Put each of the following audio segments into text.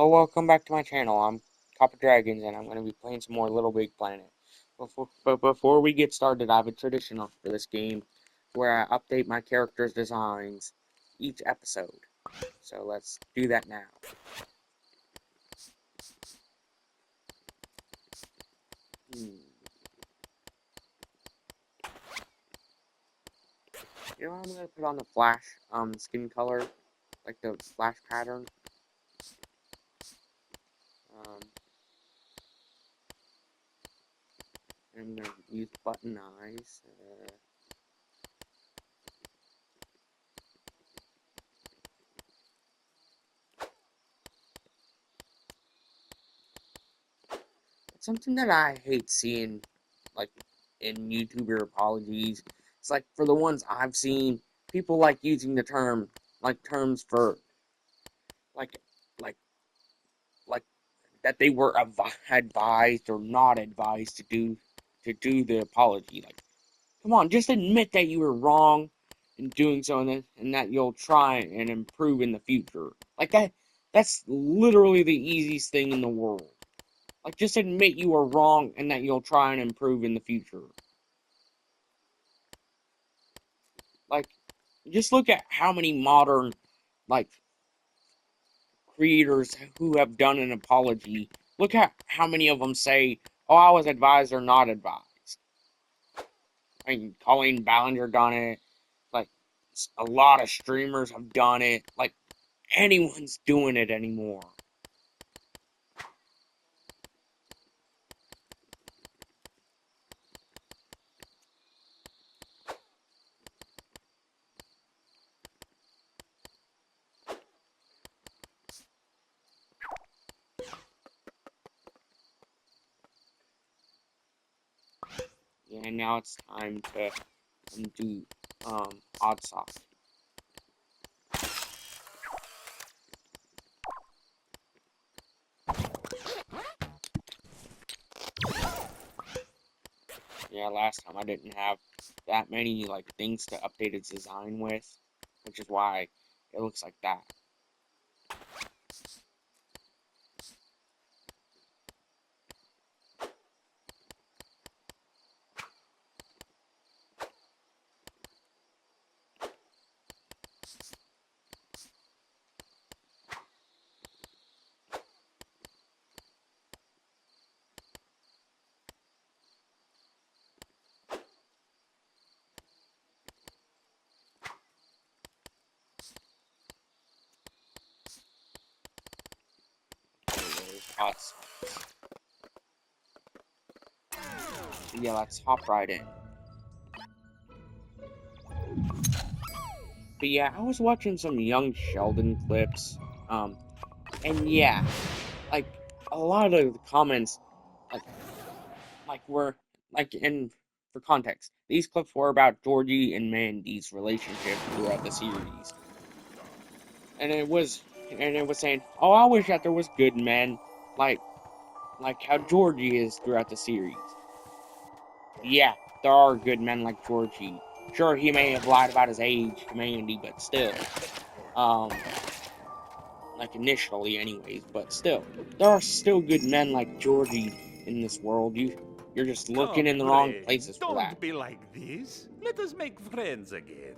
Oh, welcome back to my channel. I'm Copper Dragons, and I'm going to be playing some more Little Big Planet. But before we get started, I have a tradition for this game where I update my characters' designs each episode. So let's do that now. You know what, I'm going to put on the flash skin color, like the flash pattern. I'm going to use button eyes. Something that I hate seeing, like, in YouTuber apologies, it's like, for the ones I've seen, people like using the terms for, like, like, like, that they were advised or not advised to do the apology. Like, come on, just admit that you were wrong in doing so, and that you'll try and improve in the future. Like, that's literally the easiest thing in the world. Like, just admit you were wrong and that you'll try and improve in the future. Like, just look at how many modern, like, creators who have done an apology. Look at how many of them say, oh, I was advised or not advised. I mean, Colleen Ballinger done it. Like, a lot of streamers have done it. Like, anyone's doing it anymore. Yeah, and now it's time to do odd sauce. Yeah, last time I didn't have that many, like, things to update its design with, which is why it looks like that. There's hot sauce. Yeah, let's hop right in. But yeah, I was watching some young Sheldon clips, and yeah, like, a lot of the comments, like, were, like, in, for context, these clips were about Georgie and Mandy's relationship throughout the series. And it was saying, oh, I wish that there was good men, like how Georgie is throughout the series. Yeah, there are good men like Georgie. Sure, he may have lied about his age to Mandy, but still. Like, initially anyways, but still. There are still good men like Georgie in this world. You're just Oh, looking in the wrong pray, places for that. don't be like this. Let us make friends again.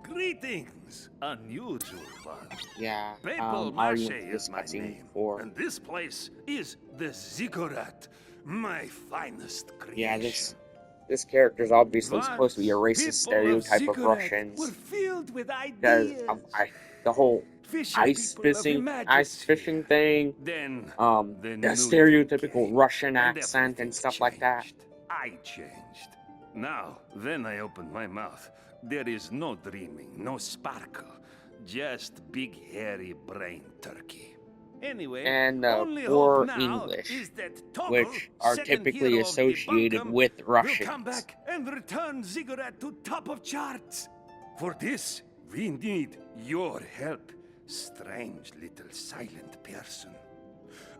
Greetings, unusual one. Yeah, Maple I already Mache went through is this my cutscene name, before. and this place is the Ziggurat, my finest Yeah, creation. this character is obviously supposed to be a Once, racist people of stereotype of Ziggurat were Russians filled with because of ideas. the whole Fisher people of ice Imagisphere. fishing thing, Then the the nudity stereotypical came, Russian and accent and everything stuff like that. changed. I changed. Now, when I open my mouth, there is no dreaming, no sparkle, just big hairy brain turkey. Anyway, And only hope poor now English, is that Toggle, which are second typically hero of the associated bunkum, with will come Russians. back and return Ziggurat to top of charts. For this, we need your help, strange little silent person.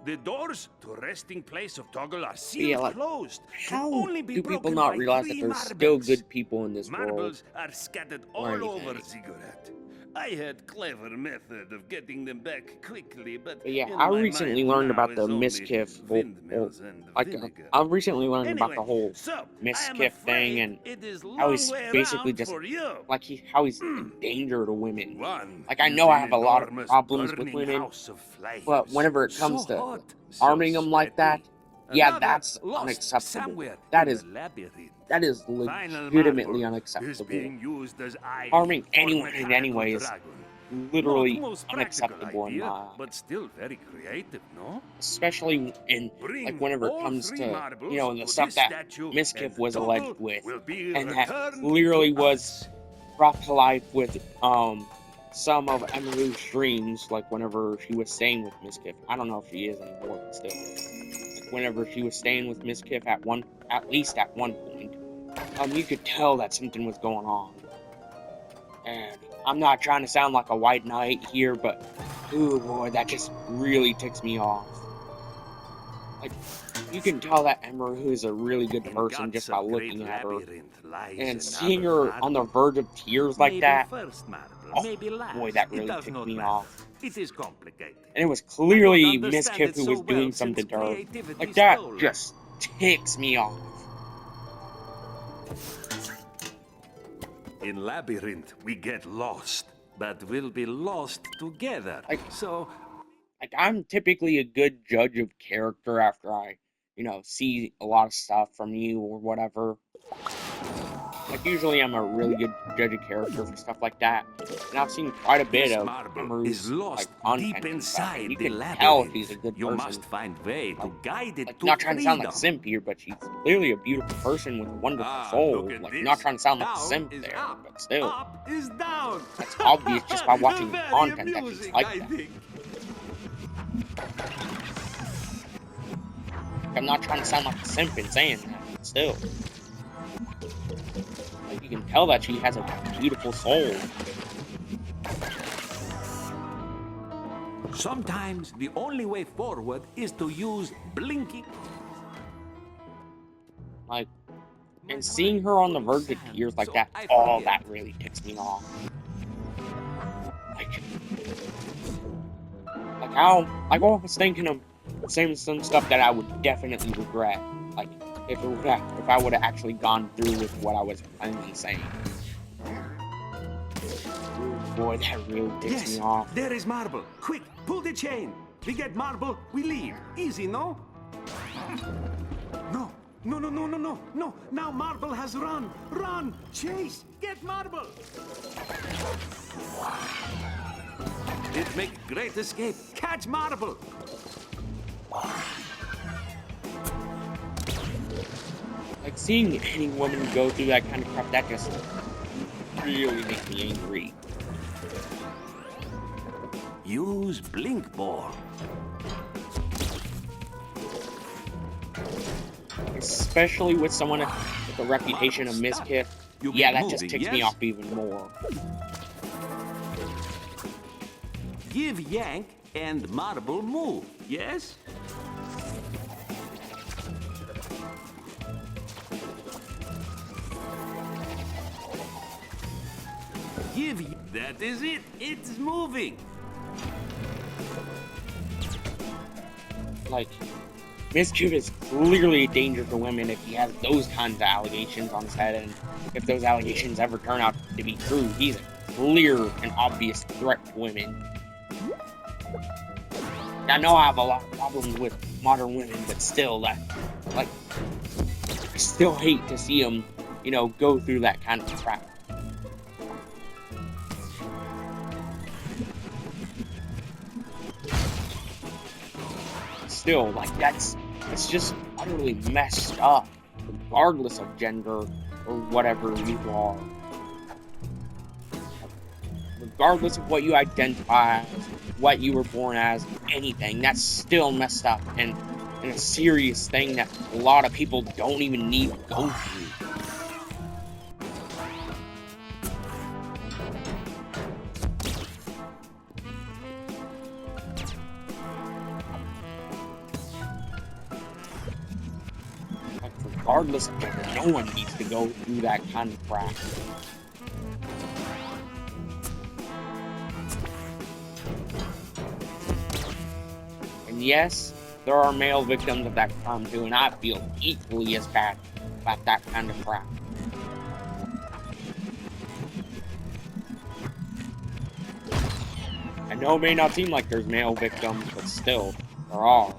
The doors to resting place of Toggle are But yeah, sealed like, closed, can how only be do people broken not by realize that 3 there's still marbles. good people in this world Marbles are scattered or all over anything? Ziggurat. I had clever method of getting them back quickly, but But yeah, in I my recently mind learned now about the is only Miskiff windmills and vinegar. I recently learned about Anyway, the whole so I am Miskiff thing afraid and it is how long he's way basically around just for you. how he's a danger to women. One Like I is know I an have a lot of enormous problems with burning women, house of flames. but whenever it So comes to hot, so harming them like that, sweaty. yeah, Another that's lost unacceptable. somewhere That in the is labyrinth. Final legitimately marble is unacceptable. being used as ivy Harming for anyone in any mechanical way is dragon. Not literally most practical unacceptable in my idea, eyes. but still very creative, no? Especially in like Bring whenever it all comes three to marbles the to stuff this that statue, and Miskiff the was alleged total with, will be and that returned clearly to was us. brought to life with some of Emily's dreams, like whenever she was staying with Miskiff. I don't know if she is anymore, but still, like whenever she was staying with Miskiff at least at one point, you could tell that something was going on. And I'm not trying to sound like a white knight here, but oh boy, that just really ticks me off. Like, you can tell that Emery is a really good In person just guts by of great looking at her. labyrinth lies And seeing another her on the marble. verge of tears like Maybe that, first marble, oh maybe boy, last. that It really does ticked not me matter. off. It is complicated. And it was I don't clearly understand Miskiff it who so was doing well since something to her. creativity Like, that stolen. just ticks me off. In Labyrinth, we get lost, but we'll be lost together. So, I'm typically a good judge of character after I, see a lot of stuff from you or whatever. Like, usually I'm a really good judge of character for stuff like that. And I've seen quite a bit this of marble Emery's, is lost content deep and stuff. And inside you the can tell if labyrinth. she's a good You person. must find way to guide it to Not trying to sound like a freedom. simp here, but she's clearly a beautiful person with a wonderful Look soul. at Like, this. not trying to sound like a Down simp is there, up. but still. Up is down. That's obvious just by watching the Very content that she's amusing, like I that. think. I'm not trying to sound like a simp in saying that, but still. Like, you can tell that she has a beautiful soul. Sometimes the only way forward is to use blinking. Like, and seeing her on the verge of tears like that, that really ticks me off. I was thinking of saying some stuff that I would definitely regret. Like, if I would have actually gone through with what I was planning on saying. Boy, that really ticks me off. There is marble. Quick, pull the chain. We get marble, we leave. Easy, no? No. No. Now marble has run. Run. Chase. Get marble. It make great escape. Catch marble. Like, seeing any woman go through that kind of crap, that just really makes me angry. Use blink ball. Especially with someone with a reputation of Miskiff. Yeah, that just ticks me off even more. Give yank and marble move, yes? That is it. It's moving. Like, Miskiff is clearly a danger to women if he has those kinds of allegations on his head, and if those allegations ever turn out to be true, he's a clear and obvious threat to women. I know I have a lot of problems with modern women, but still, I still hate to see them, go through that kind of crap. Still, it's just utterly messed up, regardless of gender or whatever you are. Regardless of what you identify as, what you were born as, anything, that's still messed up and a serious thing that a lot of people don't even need to go through. Regardless of gender, no one needs to go through that kind of crap. And yes, there are male victims of that crime too, and I feel equally as bad about that kind of crap. I know it may not seem like there's male victims, but still, there are.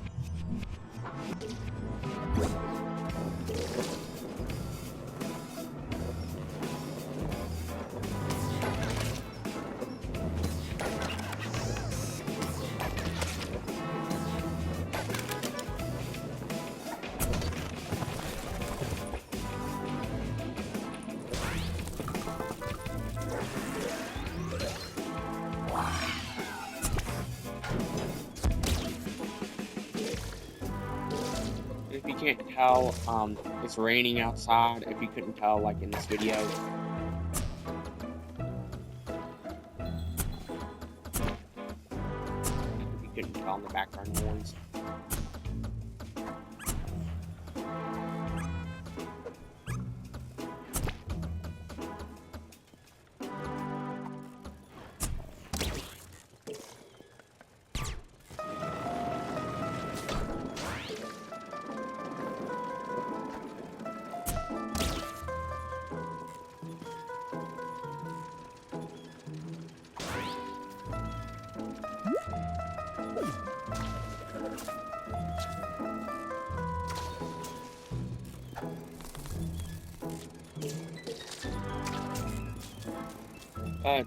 If you can't tell, it's raining outside. If you couldn't tell, like in this video. If you couldn't tell in the background noise.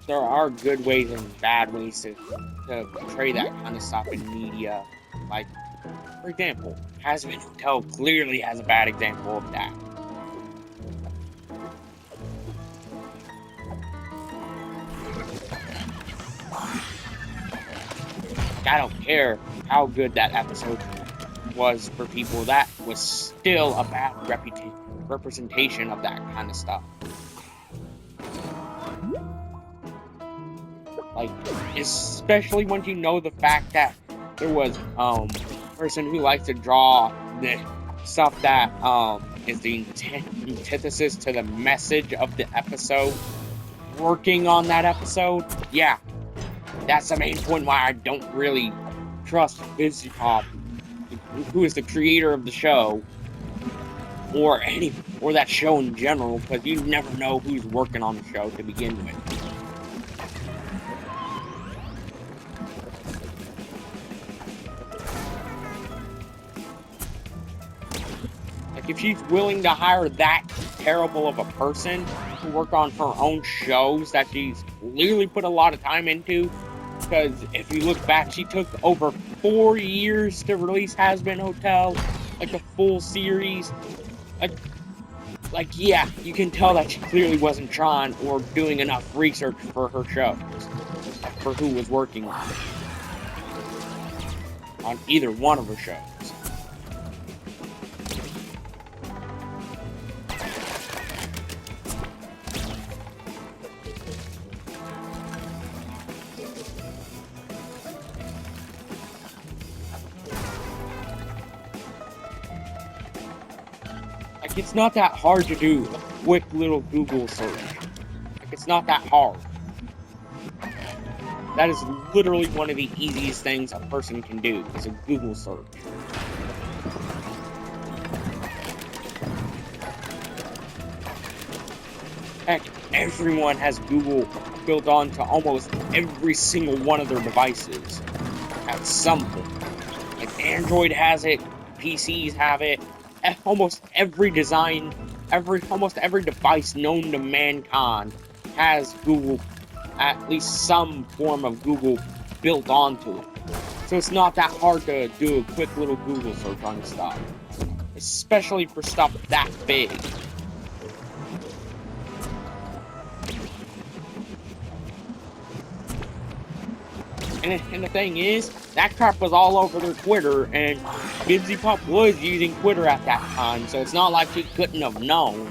There are good ways and bad ways to portray that kind of stuff in media. Like, for example, Hazbin Hotel clearly has a bad example of that. I don't care how good that episode was for people, that was still a bad representation of that kind of stuff. Like, especially once you know the fact that there was a person who likes to draw the stuff that is the antithesis to the message of the episode working on that episode. Yeah, that's the main point why I don't really trust BusyPop, who is the creator of the show, or that show in general, because you never know who's working on the show to begin with. Like, if she's willing to hire that terrible of a person to work on her own shows that she's clearly put a lot of time into, because if you look back, she took over 4 years to release Hazbin Hotel, like a full series. Like, yeah, you can tell that she clearly wasn't trying or doing enough research for her shows, for who was working on either one of her shows. Like, it's not that hard to do a quick little Google search. Like, it's not that hard. That is literally one of the easiest things a person can do, is a Google search. Heck, everyone has Google built onto almost every single one of their devices at some point. Like, Android has it, PCs have it, almost every device known to mankind has Google, at least some form of Google built onto it. So it's not that hard to do a quick little Google search on stuff, especially for stuff that big. And the thing is, that crap was all over their Twitter, and BusyPop was using Twitter at that time, so it's not like she couldn't have known.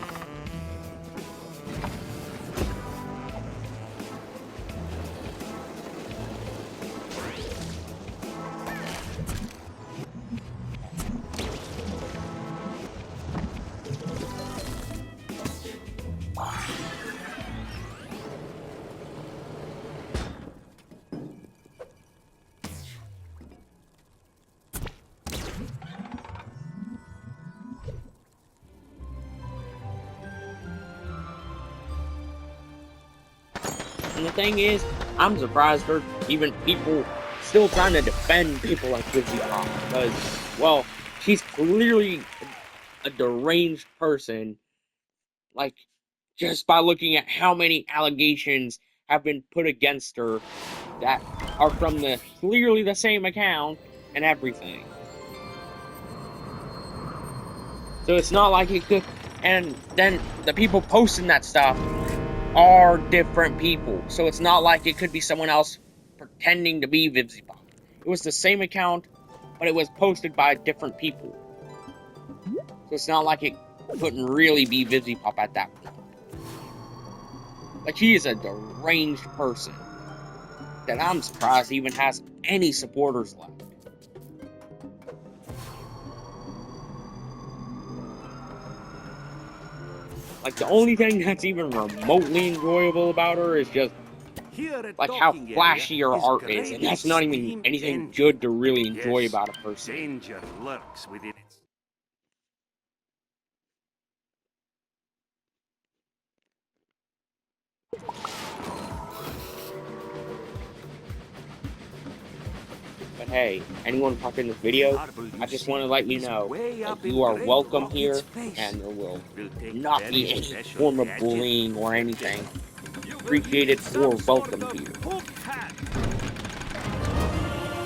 And the thing is, I'm surprised there's even people still trying to defend people like Lizzie Pop, because, well, she's clearly a deranged person, like, just by looking at how many allegations have been put against her that are from the clearly the same account and everything. So it's not like it could, and then the people posting that stuff are different people. So it's not like it could be someone else pretending to be VivziePop. It was the same account, but it was posted by different people. So it's not like it couldn't really be VivziePop at that point. Like, he is a deranged person that I'm surprised even has any supporters left. Like, the only thing that's even remotely enjoyable about her is just like how flashy her art is, and that's not even anything good to really enjoy about a person. Danger lurks within it. But hey, anyone watching this video, I just want to let you know that you are welcome here, and there will not be any form of bullying or anything. Appreciated or welcome here.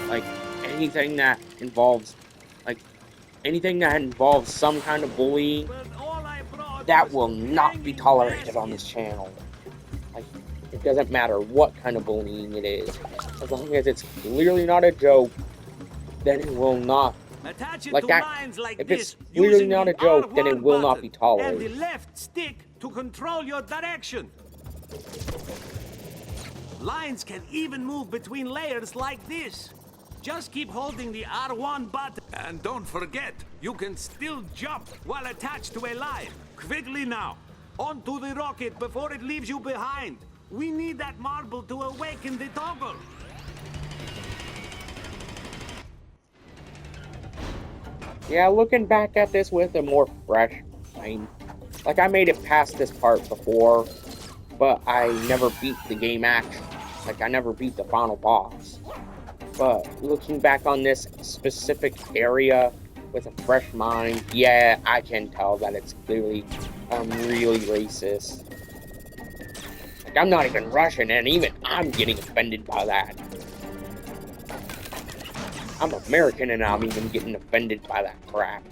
Like, anything that involves some kind of bullying, that will not be tolerated on this channel. Like, it doesn't matter what kind of bullying it is. As long as it's clearly not a joke, then it will not. Like that, if it's clearly not a joke, then it will not be tolerated. And the left stick to control your direction. Lines can even move between layers like this. Just keep holding the R1 button. And don't forget, you can still jump while attached to a line. Quickly now, onto the rocket before it leaves you behind. We need that marble to awaken the toggle. Yeah, looking back at this with a more fresh mind. Like, I made it past this part before, but I never beat the game actually. Like, I never beat the final boss. But looking back on this specific area with a fresh mind, yeah, I can tell that it's clearly really racist. Like, I'm not even Russian, and even I'm getting offended by that. I'm American, and I'm even getting offended by that crap.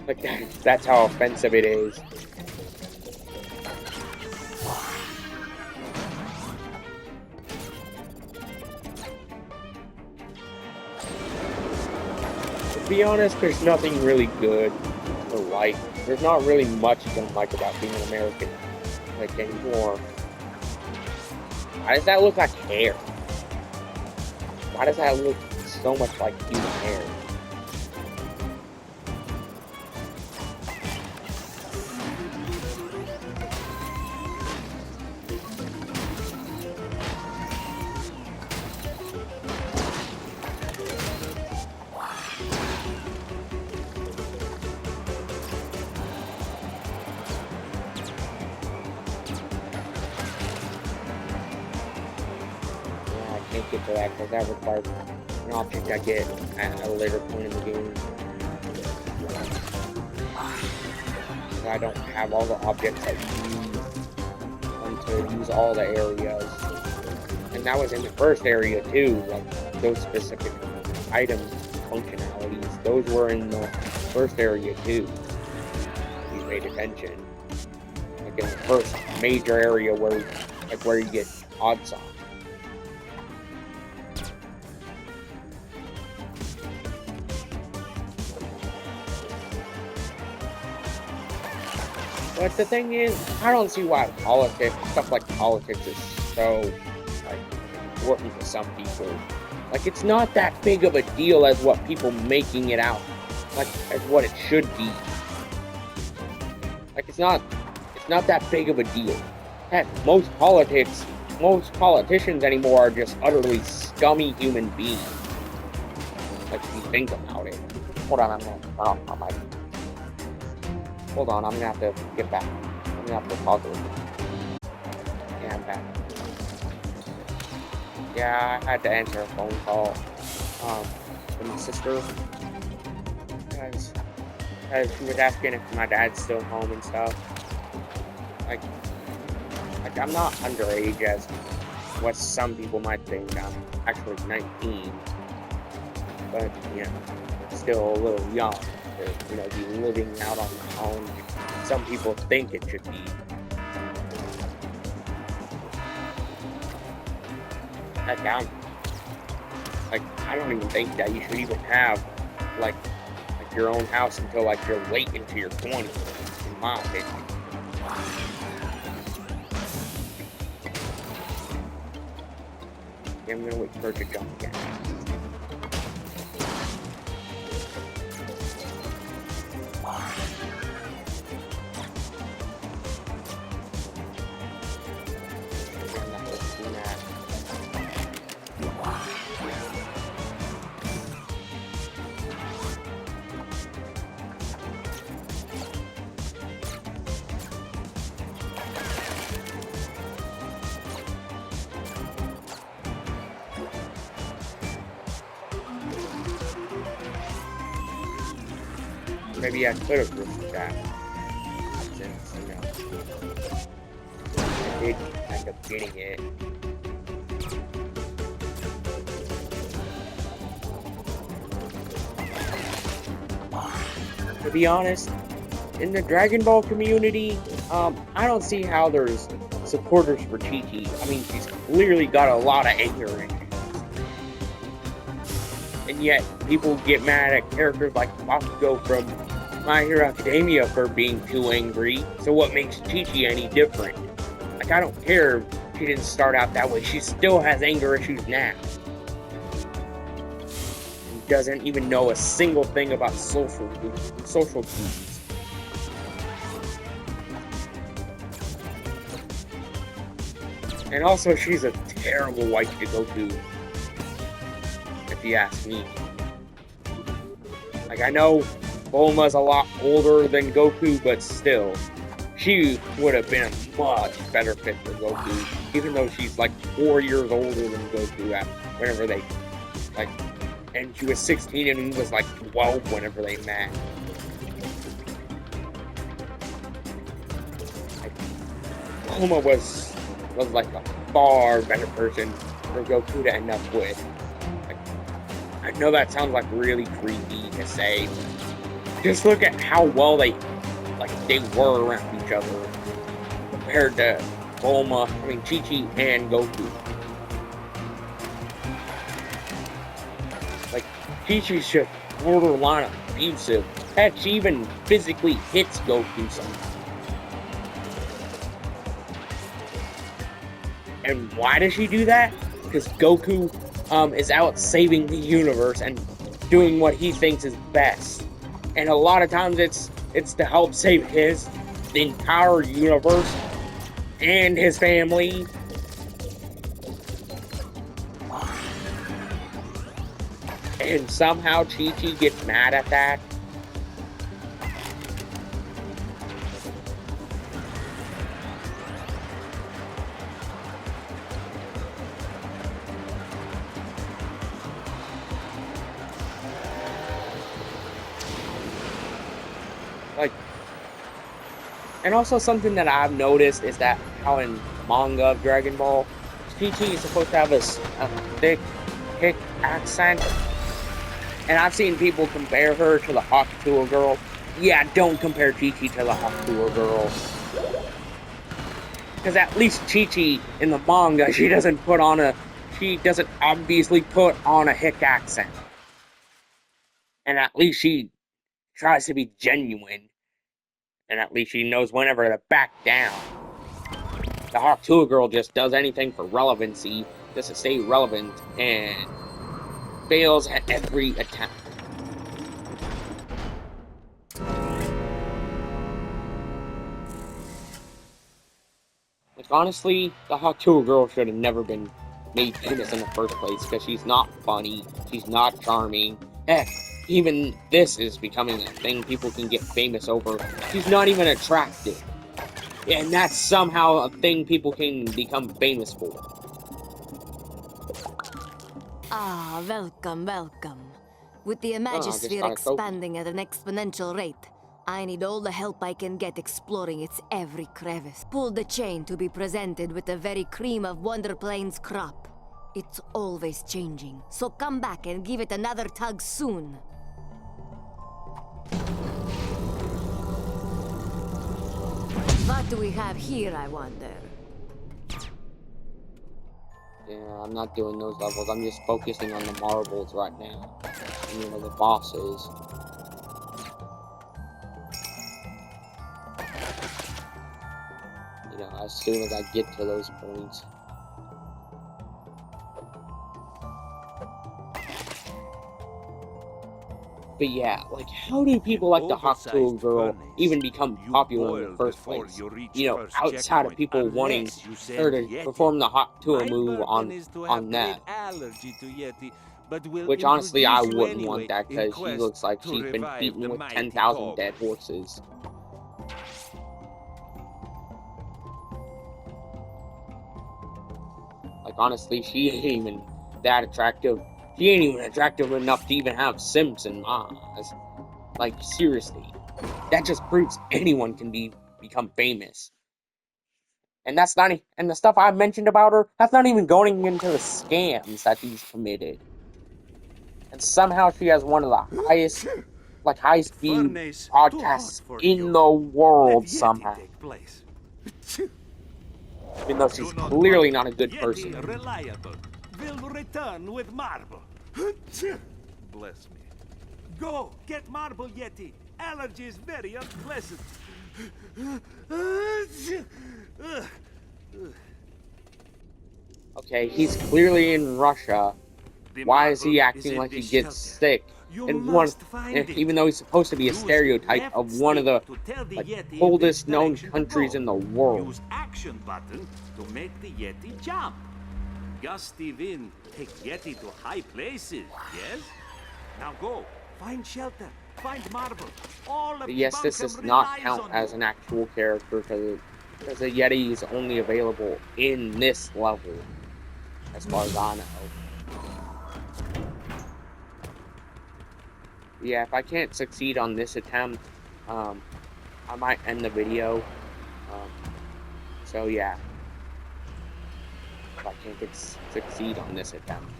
Like, that's how offensive it is. To be honest, there's nothing really good to like. There's not really much you can like about being an American, like, anymore. Why does that look like hair? Why does that look so much like human hair? Can't get to that because that requires an object I get at a later point in the game. I don't have all the objects I use to use all the areas. And that was in the first area too, like those specific items, functionalities, those were in the first area too. If you paid attention. Like in the first major area where you get odds on. But the thing is, I don't see why stuff like politics is so, like, important to some people. Like, it's not that big of a deal as what people making it out, like, as what it should be. Like, it's not that big of a deal. Heck, most politicians anymore are just utterly scummy human beings. Like, if you think about it. Hold on, I'm gonna turn off my mic. Hold on, I'm gonna have to get back. I'm gonna have to pause it. Yeah, I'm back. Yeah, I had to answer a phone call from my sister because she was asking if my dad's still home and stuff. Like, I'm not underage as what some people might think. I'm actually 19, but still a little young to be living out on my own. Some people think it should be. Heck, I don't even think that you should even have like your own house until you're late into your 20s, in my opinion. Okay, I'm gonna wait for her to jump again. Maybe I could have risked that, since, I did end up getting it. To be honest, in the Dragon Ball community, I don't see how there's supporters for Chi-Chi. I mean, she's clearly got a lot of anger in it. And yet, people get mad at characters like Bakugo from My Hero Academia for being too angry. So what makes Chi-Chi any different? I don't care if she didn't start out that way. She still has anger issues now. She doesn't even know a single thing about social cues. And also, she's a terrible wife to go to, if you ask me. I know Bulma's a lot older than Goku, but still, she would have been a much better fit for Goku, even though she's 4 years older than Goku whenever they, and she was 16 and he was 12 whenever they met. Bulma was a far better person for Goku to end up with. I know that sounds really creepy to say. Just look at how well they were around each other compared to Chi-Chi and Goku. Chi-Chi's just borderline abusive. Heck, she even physically hits Goku sometimes. And why does she do that? Because Goku is out saving the universe and doing what he thinks is best. And a lot of times it's to help save the entire universe and his family. And somehow Chi-Chi gets mad at that. And also something that I've noticed is that how in manga of Dragon Ball, Chi-Chi is supposed to have a thick, hick accent. And I've seen people compare her to the Hakuto girl. Yeah, don't compare Chi-Chi to the Hakuto girl. Because at least Chi-Chi in the manga, she doesn't obviously put on a hick accent. And at least she tries to be genuine. And at least she knows whenever to back down. The Hakuto girl just does anything for relevancy, just to stay relevant, and fails at every attempt. Honestly, the Hakuto girl should have never been made famous in the first place, because she's not funny, she's not charming. Heck, even this is becoming a thing people can get famous over. She's not even attractive. And that's somehow a thing people can become famous for. Ah, welcome, welcome. With the Oh, I just Imagisphere got a trophy. expanding at an exponential rate, I need all the help I can get exploring its every crevice. Pull the chain to be presented with the very cream of Wonderplane's crop. It's always changing, so come back and give it another tug soon. What do we have here, I wonder? Yeah, I'm not doing those levels. I'm just focusing on the marbles right now. And, you know, the bosses. You know, as soon as I get to those points. But yeah, like, how do people like the Hawk Tool Girl even become popular in the first place? You know, outside of people wanting her to perform the Hawk Tool move on that. Which, honestly, I wouldn't want that, because she looks like she's been beaten with 10,000 dead horses. Like, honestly, she ain't even that attractive. She ain't even attractive enough to even have simps in my eyes. Like, seriously. That just proves anyone can become famous. And that's not, and the stuff I mentioned about her, that's not even going into the scams that she's committed. And somehow she has one of the highest speed Furnace too hot podcasts for in you. the Let world Yeti somehow. take place. Even though she's Do not clearly worry. not a good Yeti person. reliable. Will return with marble. Bless me. Go get marble, Yeti. Allergy is very unpleasant. Okay, he's clearly in Russia. The Why is he marble acting in like the he gets shelter. sick? You And one, must find it. even though he's supposed to be a Use stereotype left of one of stick the to tell the like Yeti in which coldest known direction to countries go. in the world. Use action button to make the Yeti jump. Gusty wind take Yeti to high places, yes? Now go, find shelter, find marble. All of But yes, this does not count as an actual character, because the Yeti is only available in this level, as far as I know. Yeah, if I can't succeed on this attempt, I might end the video. So yeah, if I can't succeed on this attempt.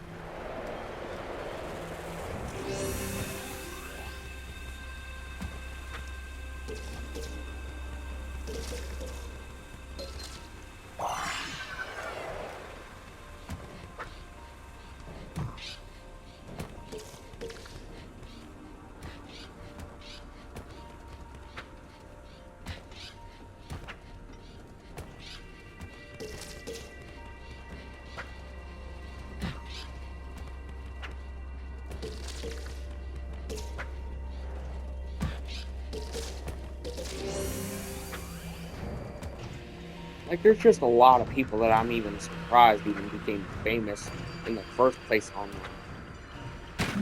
Like, there's just a lot of people that I'm even surprised even became famous in the first place online.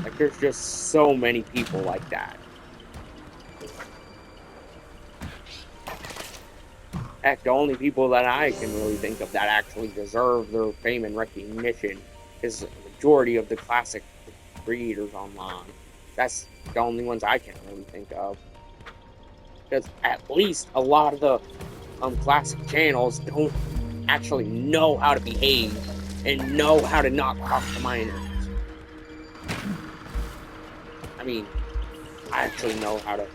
Like, there's just so many people like that. Heck, the only people that I can really think of that actually deserve their fame and recognition is the majority of the classic creators online. That's the only ones I can really think of. Because at least a lot of the classic channels don't actually know how to behave and know how to not talk to minors. I mean, I actually know how to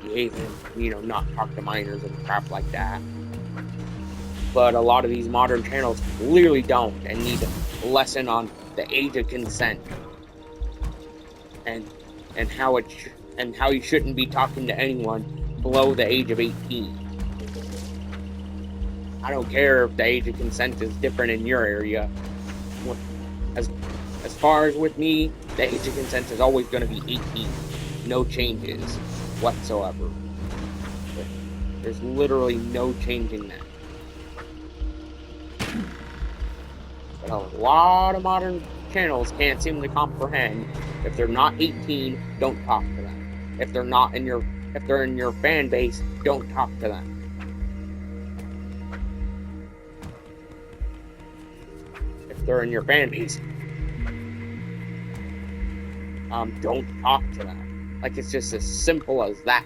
behave and, you know, not talk to minors and crap like that. But a lot of these modern channels clearly don't and need a lesson on the age of consent and how you shouldn't be talking to anyone below the age of 18. I don't care if the age of consent is different in your area. As far as with me, the age of consent is always going to be 18. No changes whatsoever. There's literally no changing that. But a lot of modern channels can't seem to comprehend if they're not 18, don't talk to them. If they're in your fan base, don't talk to them. If they're in your fan base, don't talk to them. Like, it's just as simple as that.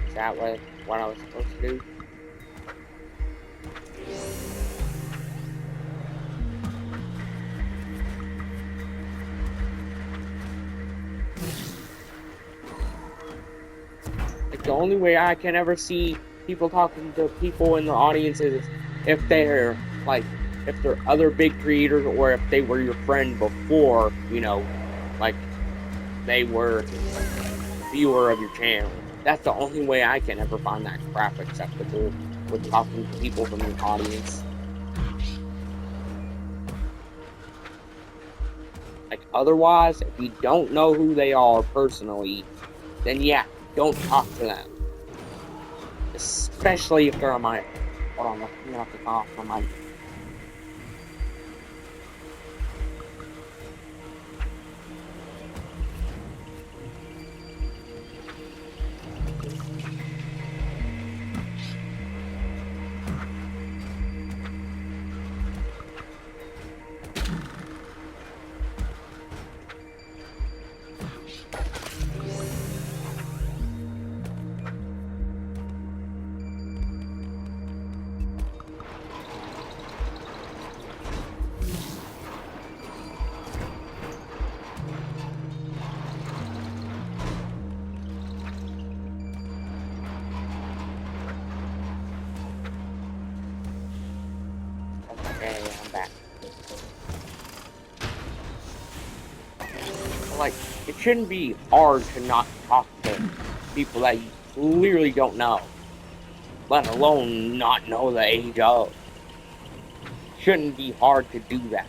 Is that what I was supposed to do? Like, the only way I can ever see people talking to people in the audience is if they're, like, if they're other big creators, or if they were your friend before, you know, like, they were a viewer of your channel. That's the only way I can ever find that crap acceptable, with talking to people from your audience. Like, otherwise, if you don't know who they are personally, then yeah, don't talk to them. Especially if they're on my... Hold on, I'm gonna have to turn off my mic. Okay, I'm back. Like, it shouldn't be hard to not talk to people that you clearly don't know, let alone not know the age of. Shouldn't be hard to do that.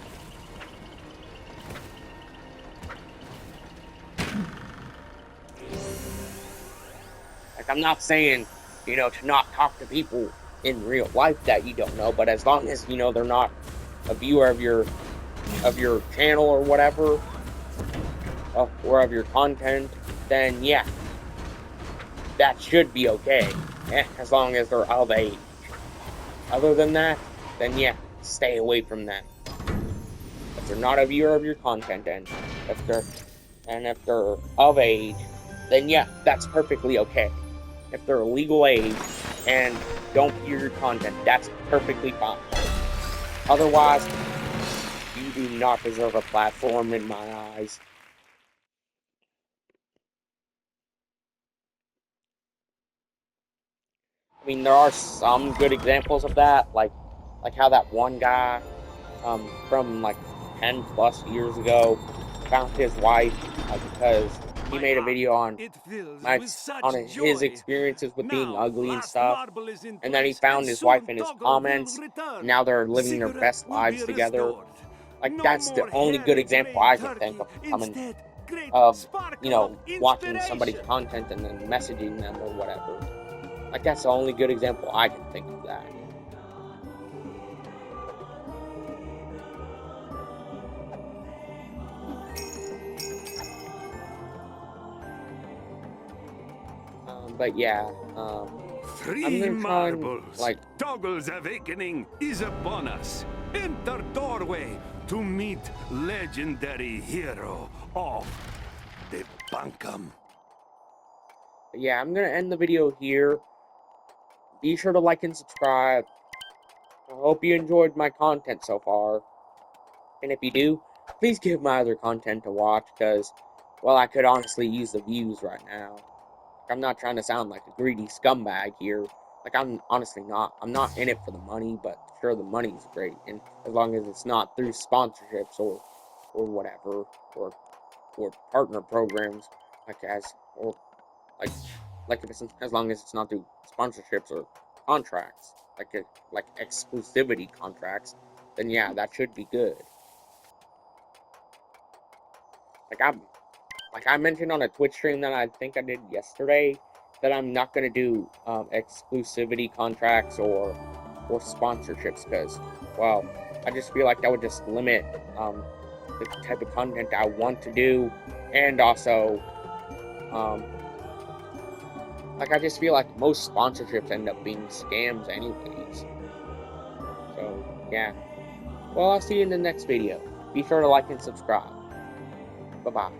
Like, I'm not saying, you know, to not talk to people in real life that you don't know, but as long as, you know, they're not a viewer of your channel or whatever, or of your content, then yeah, that should be okay, as long as they're of age. Other than that, then yeah, stay away from them. If they're not a viewer of your content, and if they're of age, then yeah, that's perfectly okay. If they're legal age and don't view your content, that's perfectly fine. Otherwise, you do not deserve a platform in my eyes. I mean, there are some good examples of that, like how that one guy from like 10 plus years ago found his wife because he made a video on his experiences with being ugly and stuff, and then he found his wife in his comments, and now they're living their best lives together. Like, that's the only good example I can think of coming of, you know, watching somebody's content and then messaging them or whatever. Like, that's the only good example I can think of that. But yeah, Three marbles. Like, Toggle's awakening is upon us. Enter doorway to meet legendary hero of the Bunkum. Yeah, I'm gonna end the video here. Be sure to like and subscribe. I hope you enjoyed my content so far. And if you do, please give my other content to watch, because, well, I could honestly use the views right now. I'm not trying to sound like a greedy scumbag here. Like, I'm honestly not. I'm not in it for the money, but sure, the money's great. And as long as it's not through sponsorships or whatever, or partner programs, like if it's, as long as it's not through sponsorships or contracts, like exclusivity contracts, then yeah, that should be good. Like I mentioned on a Twitch stream that I think I did yesterday, that I'm not gonna do exclusivity contracts or or sponsorships, because, well, I just feel like that would just limit the type of content I want to do, and also, like, I just feel like most sponsorships end up being scams anyways. So, yeah. Well, I'll see you in the next video. Be sure to like and subscribe. Bye-bye.